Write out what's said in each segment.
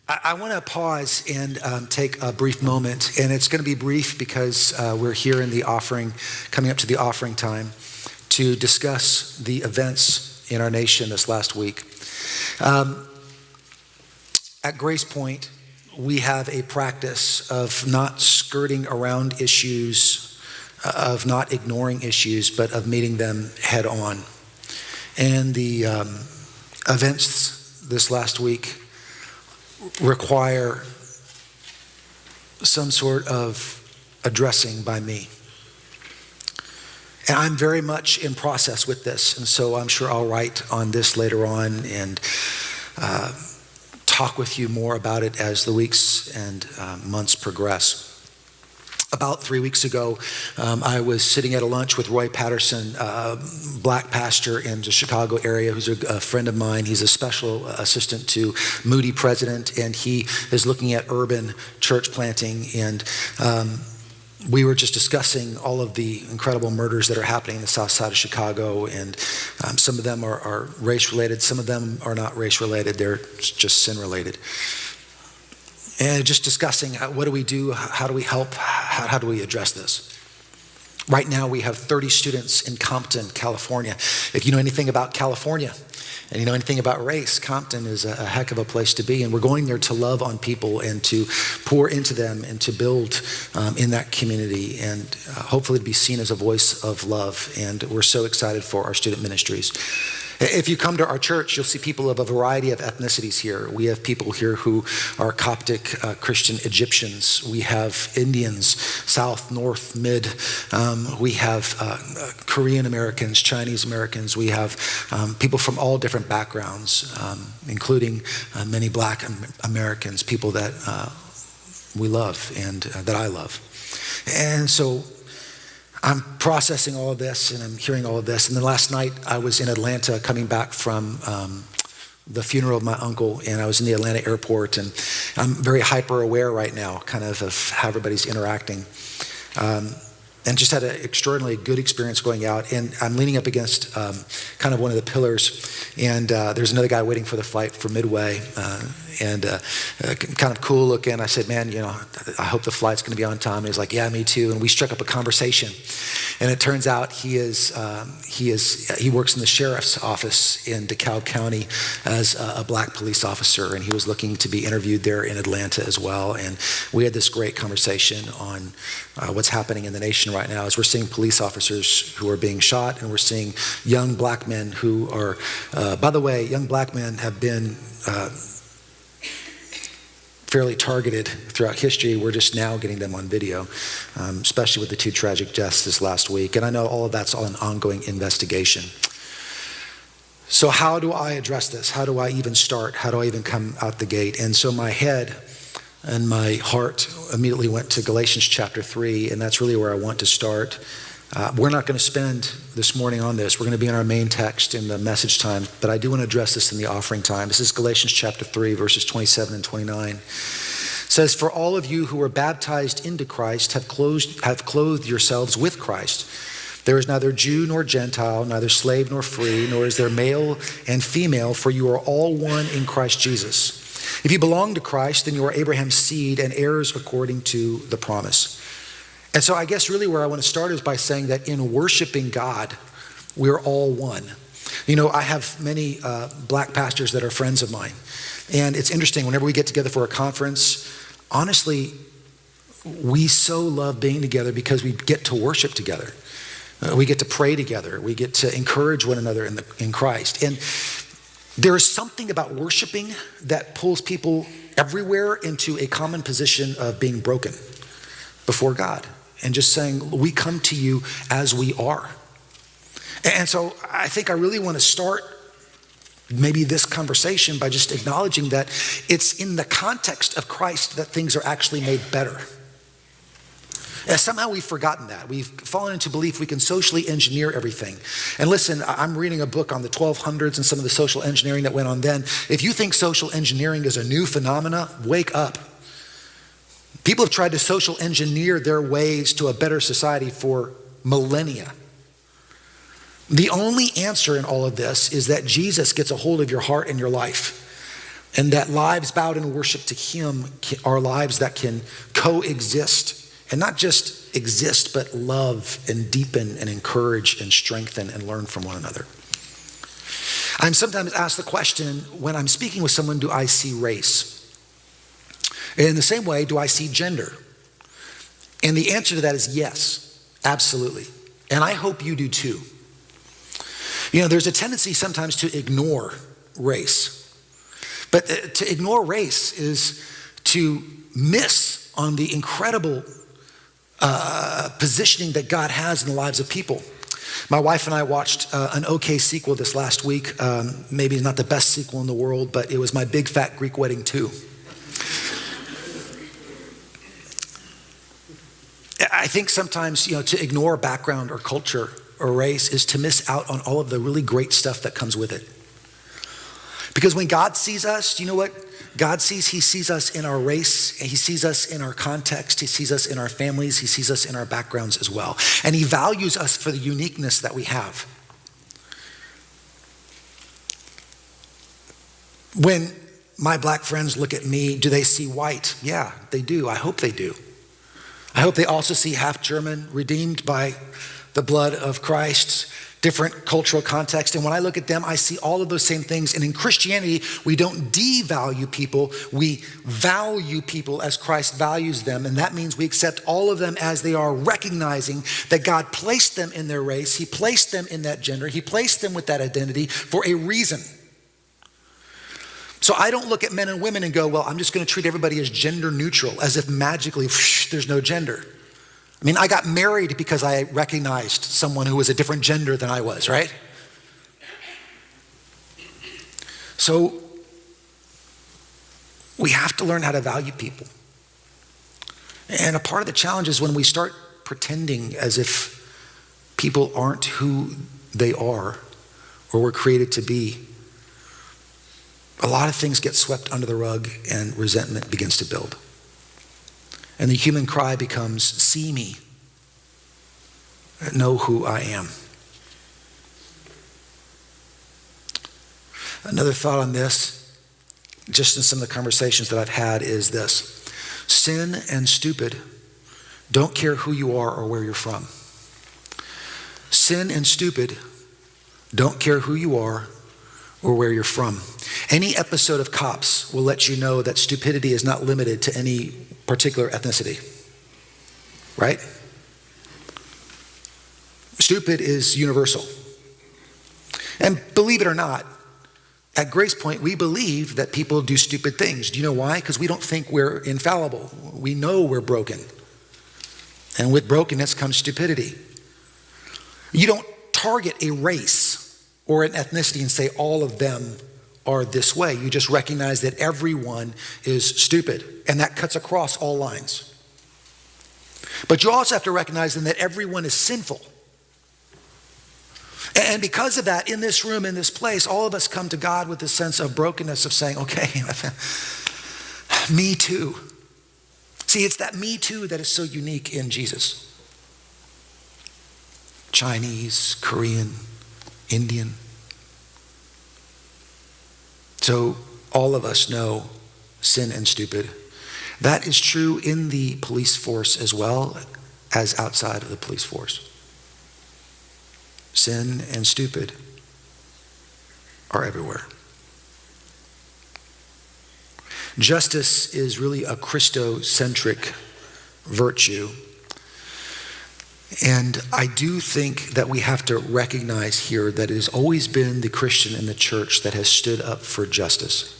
I want to pause and take a brief moment, and it's going to be brief because we're here in the offering, coming up to the offering time, to discuss the events in our nation this last week. At Grace Point, we have a practice of not skirting around issues, of not ignoring issues, but of meeting them head on. And the events this last week require some sort of addressing by me. And I'm very much in process with this, and so I'm sure I'll write on this later on and talk with you more about it as the weeks and months progress. About 3 weeks ago, I was sitting at a lunch with Roy Patterson, a black pastor in the Chicago area who's a friend of mine. He's a special assistant to Moody president, and he is looking at urban church planting. And we were just discussing all of the incredible murders that are happening in the south side of Chicago. And some of them are race-related. Some of them are not race-related. They're just sin-related. And just discussing what do we do, how do we help, how do we address this? Right now we have 30 students in Compton, California. If you know anything about California and you know anything about race, Compton is a heck of a place to be. And we're going there to love on people and to pour into them and to build in that community and hopefully to be seen as a voice of love. And we're so excited for our student ministries. If you come to our church, you'll see people of a variety of ethnicities here. We have people here who are Coptic Christian Egyptians. We have Indians, South, North, Mid. We have Korean Americans, Chinese Americans. We have people from all different backgrounds, including many Black Americans, people that we love and that I love. And so I'm processing all of this and I'm hearing all of this. And then last night I was in Atlanta coming back from the funeral of my uncle, and I was in the Atlanta airport, and I'm very hyper aware right now kind of how everybody's interacting. And just had an extraordinarily good experience going out. And I'm leaning up against kind of one of the pillars, and there's another guy waiting for the flight for Midway, and kind of cool looking. I said, man, I hope the flight's going to be on time. And he's like, yeah, me too. And we struck up a conversation. And it turns out he works in the sheriff's office in DeKalb County as a black police officer, and he was looking to be interviewed there in Atlanta as well. And we had this great conversation on what's happening in the nation right now as we're seeing police officers who are being shot, and we're seeing young black men who are, by the way, young black men have been fairly targeted throughout history. We're just now getting them on video, especially with the two tragic deaths this last week. And I know all of that's all an ongoing investigation. So how do I address this? How do I even start? How do I even come out the gate? And so my head and my heart immediately went to Galatians chapter 3, and that's really where I want to start. We're not going to spend this morning on this. We're going to be in our main text in the message time, but I do want to address this in the offering time. This is Galatians chapter 3, verses 27 and 29. It says, "For all of you who were baptized into Christ have clothed yourselves with Christ. There is neither Jew nor Gentile, neither slave nor free, nor is there male and female, for you are all one in Christ Jesus. If you belong to Christ, then you are Abraham's seed and heirs according to the promise." And so I guess really where I want to start is by saying that in worshiping God, we're all one. I have many black pastors that are friends of mine. And it's interesting, whenever we get together for a conference, honestly, we so love being together because we get to worship together. We get to pray together. We get to encourage one another in Christ. And there is something about worshiping that pulls people everywhere into a common position of being broken before God and just saying, we come to you as we are. And so I think I really want to start maybe this conversation by just acknowledging that it's in the context of Christ that things are actually made better. And somehow we've forgotten that. We've fallen into belief we can socially engineer everything. And listen, I'm reading a book on the 1200s and some of the social engineering that went on then. If you think social engineering is a new phenomena, wake up. People have tried to social engineer their ways to a better society for millennia. The only answer in all of this is that Jesus gets a hold of your heart and your life. and that lives bowed in worship to him are lives that can coexist, and not just exist, but love and deepen and encourage and strengthen and learn from one another. I'm sometimes asked the question when I'm speaking with someone, do I see race? In the same way, do I see gender? And the answer to that is yes, absolutely. And I hope you do too. There's a tendency sometimes to ignore race. But to ignore race is to miss on the incredible positioning that God has in the lives of people. My wife and I watched an okay sequel this last week. Maybe not the best sequel in the world, but it was My Big Fat Greek Wedding 2. I think sometimes, to ignore background or culture or race is to miss out on all of the really great stuff that comes with it. Because when God sees us, you know what God sees? He sees us in our race, he sees us in our context, he sees us in our families, he sees us in our backgrounds as well. And he values us for the uniqueness that we have. When my black friends look at me, do they see white? Yeah, they do. I hope they do. I hope they also see half German, redeemed by the blood of Christ, different cultural context. And when I look at them, I see all of those same things. And in Christianity, we don't devalue people, we value people as Christ values them. And that means we accept all of them as they are, recognizing that God placed them in their race, he placed them in that gender, he placed them with that identity for a reason. So I don't look at men and women and go, well, I'm just going to treat everybody as gender neutral, as if magically there's no gender. I mean, I got married because I recognized someone who was a different gender than I was, right? So we have to learn how to value people. And a part of the challenge is when we start pretending as if people aren't who they are or were created to be. A lot of things get swept under the rug and resentment begins to build. And the human cry becomes, see me, know who I am. Another thought on this, just in some of the conversations that I've had, is this. Sin and stupid don't care who you are or where you're from. Sin and stupid don't care who you are or where you're from. Any episode of Cops will let you know that stupidity is not limited to any particular ethnicity, right? Stupid is universal. And believe it or not, at Grace Point, we believe that people do stupid things. Do you know why? Because we don't think we're infallible. We know we're broken. And with brokenness comes stupidity. You don't target a race or an ethnicity and say all of them are this way. You just recognize that everyone is stupid, and that cuts across all lines. But you also have to recognize then that everyone is sinful. And because of that, in this room, in this place, all of us come to God with this sense of brokenness of saying, okay, me too. See, it's that me too that is so unique in Jesus. Chinese, Korean, Indian. So all of us know sin and stupid. That is true in the police force as well as outside of the police force. Sin and stupid are everywhere. Justice is really a Christocentric virtue. And I do think that we have to recognize here that it has always been the Christian in the church that has stood up for justice.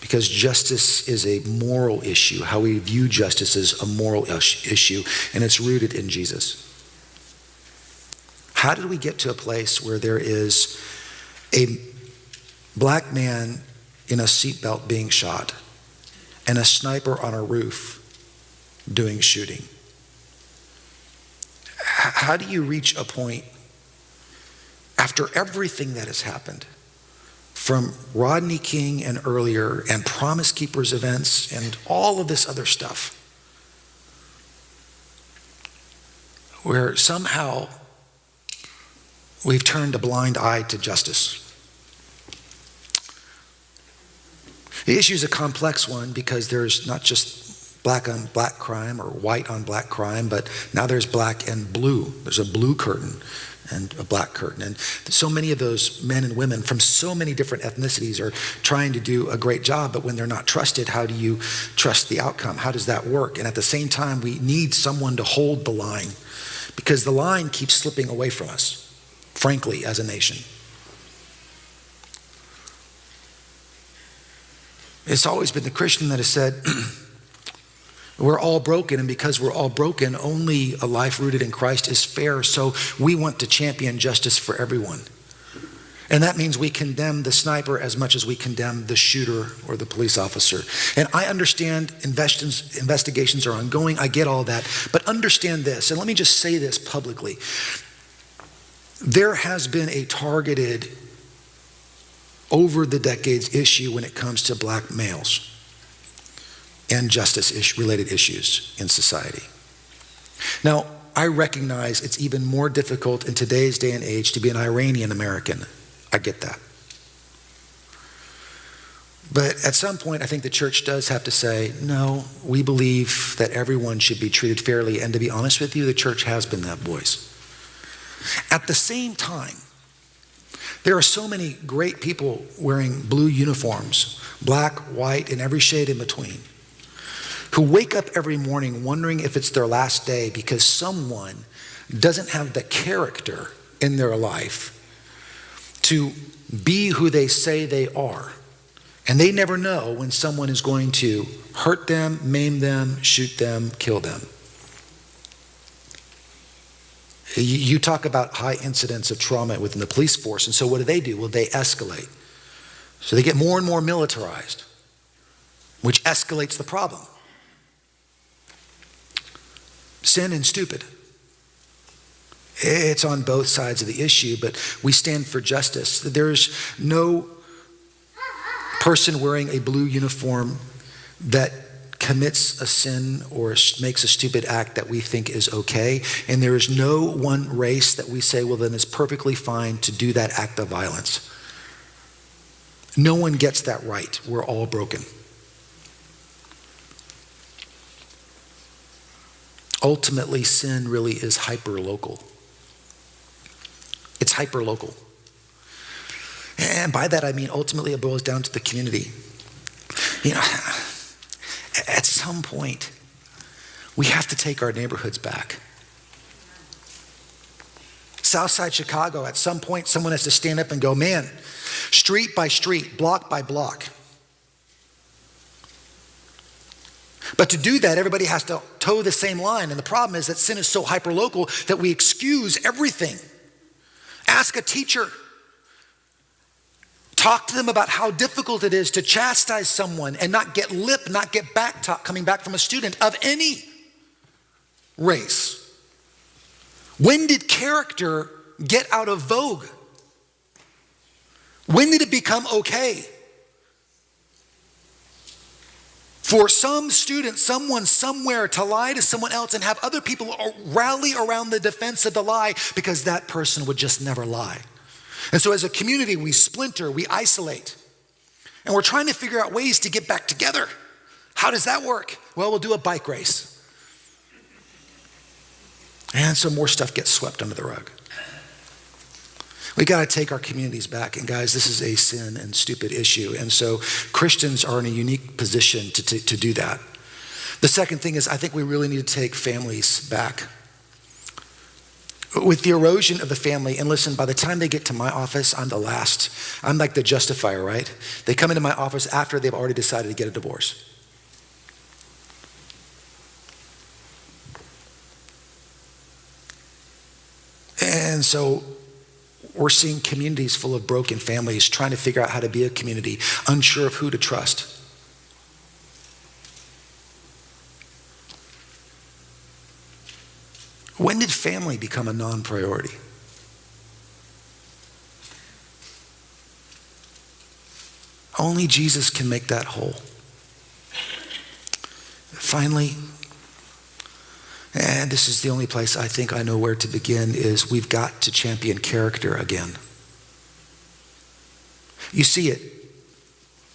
Because justice is a moral issue. How we view justice is a moral issue, and it's rooted in Jesus. How did we get to a place where there is a black man in a seatbelt being shot and a sniper on a roof doing shooting? How do you reach a point after everything that has happened from Rodney King and earlier and Promise Keepers events and all of this other stuff where somehow we've turned a blind eye to justice? The issue is a complex one because there's not just black on black crime or white on black crime, but now there's black and blue. There's a blue curtain and a black curtain. And so many of those men and women from so many different ethnicities are trying to do a great job, but when they're not trusted, how do you trust the outcome? How does that work? And at the same time, we need someone to hold the line because the line keeps slipping away from us, frankly, as a nation. It's always been the Christian that has said, we're all broken, and because we're all broken, only a life rooted in Christ is fair, so we want to champion justice for everyone. And that means we condemn the sniper as much as we condemn the shooter or the police officer. And I understand investigations are ongoing, I get all that, but understand this, and let me just say this publicly. There has been a targeted, over the decades, issue when it comes to black males and justice-related issues in society. Now, I recognize it's even more difficult in today's day and age to be an Iranian American. I get that. But at some point, I think the church does have to say, no, we believe that everyone should be treated fairly. And to be honest with you, the church has been that voice. At the same time, there are so many great people wearing blue uniforms, black, white, and every shade in between, who wake up every morning wondering if it's their last day because someone doesn't have the character in their life to be who they say they are. And they never know when someone is going to hurt them, maim them, shoot them, kill them. You talk about high incidents of trauma within the police force, and so what do? Well, they escalate. So they get more and more militarized, which escalates the problem. Sin and stupid. It's on both sides of the issue, but we stand for justice. There's no person wearing a blue uniform that commits a sin or makes a stupid act that we think is okay. And there is no one race that we say, well, then it's perfectly fine to do that act of violence. No one gets that right. We're all broken. Ultimately, sin really is hyper-local. It's hyper-local. And by that I mean ultimately it boils down to the community. You know, at some point, we have to take our neighborhoods back. Southside Chicago, at some point, someone has to stand up and go, man, street by street, block by block. But to do that, everybody has to toe the same line. And the problem is that sin is so hyperlocal that we excuse everything. Ask a teacher. Talk to them about how difficult it is to chastise someone and not get back talk coming back from a student of any race. When did character get out of vogue? When did it become okay for some student, someone somewhere to lie to someone else and have other people rally around the defense of the lie because that person would just never lie? And so as a community, we splinter, we isolate, and we're trying to figure out ways to get back together. How does that work? Well, we'll do a bike race. And so more stuff gets swept under the rug. We got to take our communities back. And guys, this is a sin and stupid issue. And so Christians are in a unique position to do that. The second thing is I think we really need to take families back. With the erosion of the family, and listen, by the time they get to my office, I'm the last. I'm like the justifier, right? They come into my office after they've already decided to get a divorce. And so we're seeing communities full of broken families trying to figure out how to be a community, unsure of who to trust. When did family become a non-priority? Only Jesus can make that whole. Finally, and this is the only place I think I know where to begin, is we've got to champion character again. You see it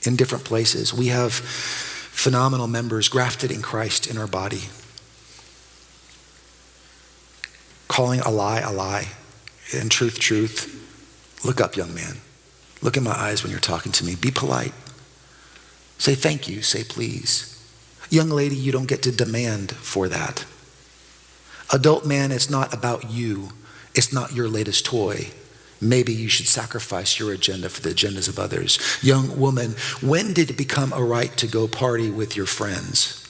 in different places. We have phenomenal members grafted in Christ in our body, calling a lie, and truth, truth. Look up, young man. Look in my eyes when you're talking to me. Be polite. Say thank you. Say please. Young lady, you don't get to demand for that. Adult man, it's not about you. It's not your latest toy. Maybe you should sacrifice your agenda for the agendas of others. Young woman, when did it become a right to go party with your friends?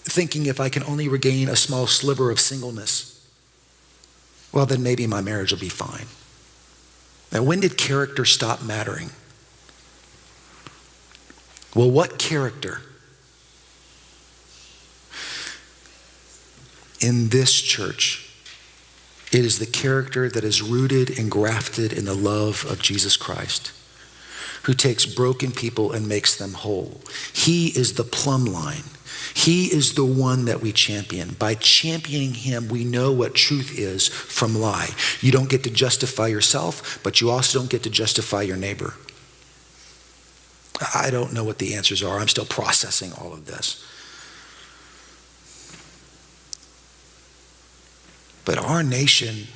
Thinking if I can only regain a small sliver of singleness, well, then maybe my marriage will be fine. Now, when did character stop mattering? Well, what character? In this church, it is the character that is rooted and grafted in the love of Jesus Christ, who takes broken people and makes them whole. He is the plumb line. He is the one that we champion. By championing him, we know what truth is from lie. You don't get to justify yourself, but you also don't get to justify your neighbor. I don't know what the answers are. I'm still processing all of this. But our nation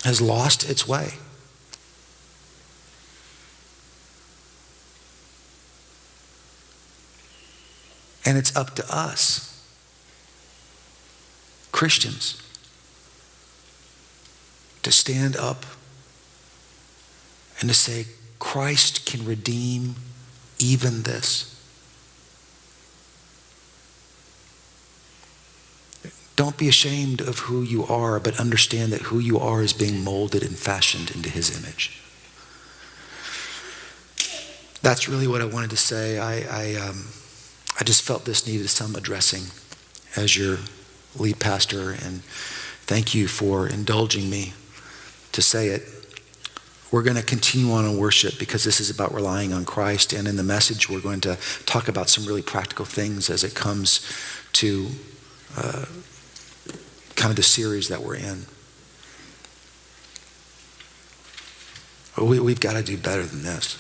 has lost its way. And it's up to us, Christians, to stand up and to say, Christ can redeem even this. Don't be ashamed of who you are, but understand that who you are is being molded and fashioned into his image. That's really what I wanted to say. I just felt this needed some addressing as your lead pastor, and thank you for indulging me to say it. We're going to continue on in worship because this is about relying on Christ, and in the message we're going to talk about some really practical things as it comes to kind of the series that we're in. We've got to do better than this.